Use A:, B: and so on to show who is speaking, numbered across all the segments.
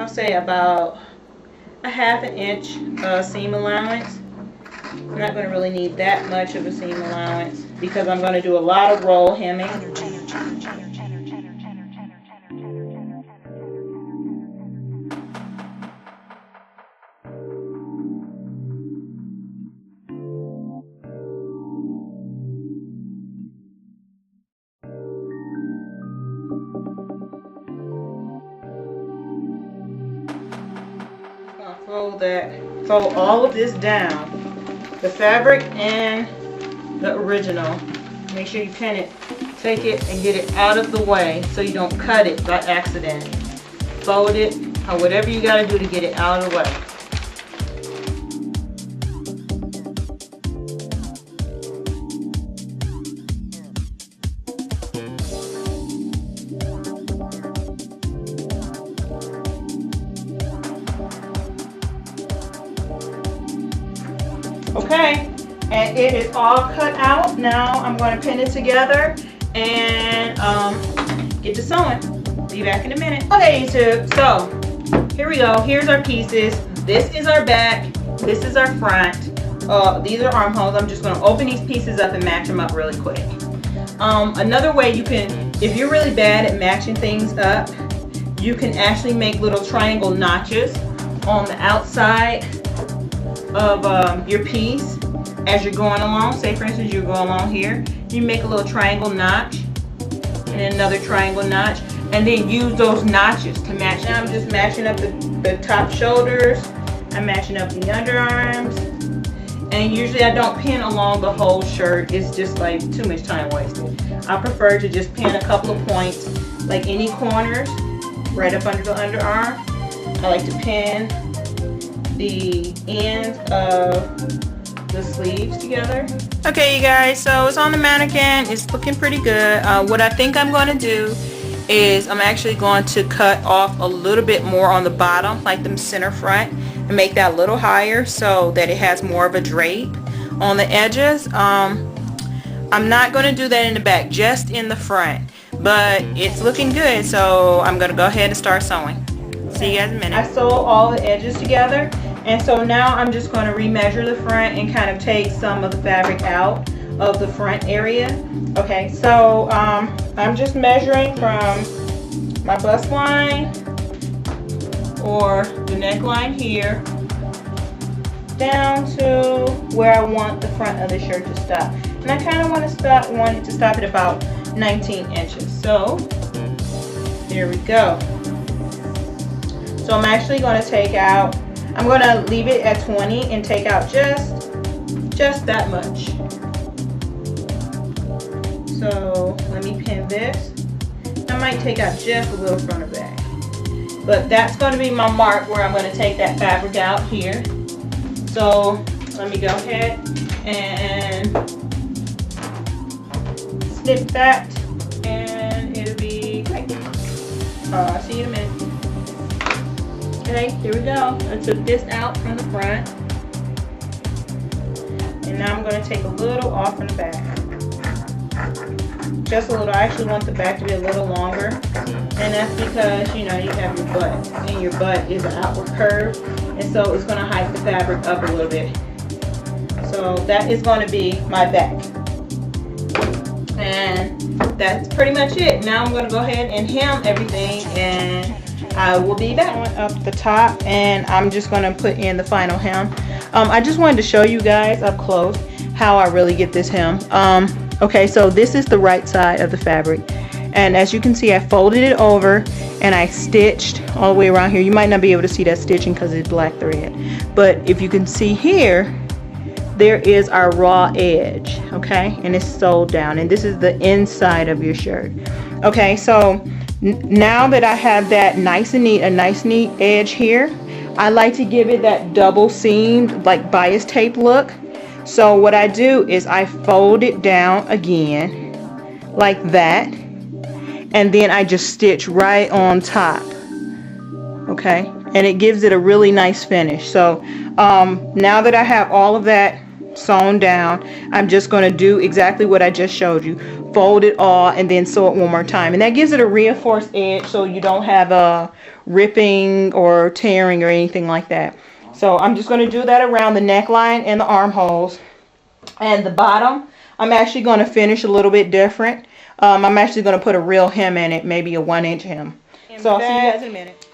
A: I'll say about a 1/2 inch seam allowance. I'm not going to really need that much of a seam allowance because I'm going to do a lot of roll hemming. Fold all of this down, the fabric and the original. Make sure you pin it, take it and get it out of the way so you don't cut it by accident. Fold it or whatever you got to do to get it out of the way. Okay, and it is all cut out. Now I'm going to pin it together and get to sewing. Be back in a minute. Okay, YouTube, so here we go. Here's our pieces. This is our back. This is our front. These are armholes. I'm just going to open these pieces up and match them up really quick. Another way you can, if you're really bad at matching things up, you can actually make little triangle notches on the outside of your piece as you're going along. Say for instance you go along here, you make a little triangle notch and another triangle notch, and then use those notches to match. Now I'm just matching up the top shoulders, I'm matching up the underarms, and usually I don't pin along the whole shirt. It's just like too much time wasted. I prefer to just pin a couple of points, like any corners right up under the underarm. I like to pin the ends of the sleeves together. Okay, you guys, so it's on the mannequin. It's looking pretty good. What I think I'm going to do is I'm actually going to cut off a little bit more on the bottom, like the center front, and make that a little higher so that it has more of a drape on the edges. I'm not going to do that in the back, just in the front, but it's looking good, so I'm going to go ahead and start sewing. See you guys in a minute. I sewed all the edges together, and so now I'm just going to remeasure the front and kind of take some of the fabric out of the front area. Okay, so I'm just measuring from my bust line or the neckline here down to where I want the front of the shirt to stop. And I kind of want it to stop at about 19 inches. So there we go. So I'm actually going to take out, I'm going to leave it at 20 and take out just that much. So let me pin this. I might take out just a little front or back. But that's going to be my mark where I'm going to take that fabric out here. So let me go ahead and snip that and it'll be great. See you in a minute. Okay, here we go. I took this out from the front. And now I'm going to take a little off from the back. Just a little. I actually want the back to be a little longer. And that's because, you know, you have your butt. And your butt is an outward curve. And so it's going to hike the fabric up a little bit. So that is going to be my back. And that's pretty much it. Now I'm going to go ahead and hem everything, and I will be back. Up the top, and I'm just going to put in the final hem. I just wanted to show you guys up close how I really get this hem. Okay, so this is the right side of the fabric, and as you can see, I folded it over and I stitched all the way around here. You might not be able to see that stitching because it's black thread, but if you can see here, there is our raw edge, okay, and it's sewed down, and this is the inside of your shirt. Okay, so now that I have that nice and neat, a nice neat edge here, I like to give it that double seamed, like bias tape look. So what I do is I fold it down again like that, and then I just stitch right on top. Okay, and it gives it a really nice finish. So now that I have all of that sewn down, I'm just going to do exactly what I just showed you. Fold it all and then sew it one more time, and that gives it a reinforced edge so you don't have ripping or tearing or anything like that. So I'm just going to do that around the neckline and the armholes. And the bottom, I'm actually going to finish a little bit different. I'm actually going to put a real hem in it, maybe a 1-inch hem. So I'll see you guys in a minute.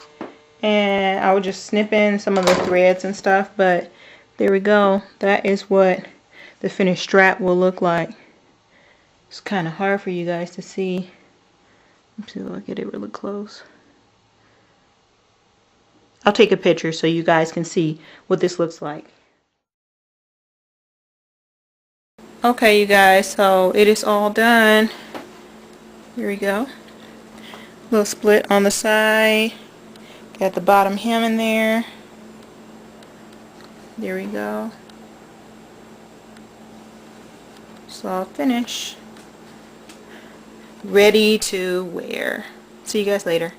A: And I will just snip in some of the threads and stuff, but there we go. That is what the finished strap will look like. It's kind of hard for you guys to see. Let's see if I get it really close. I'll take a picture so you guys can see what this looks like. Okay, you guys, so it is all done. Here we go. Little split on the side. Got the bottom hem in there. There we go. It's all finished. Ready to wear. See you guys later.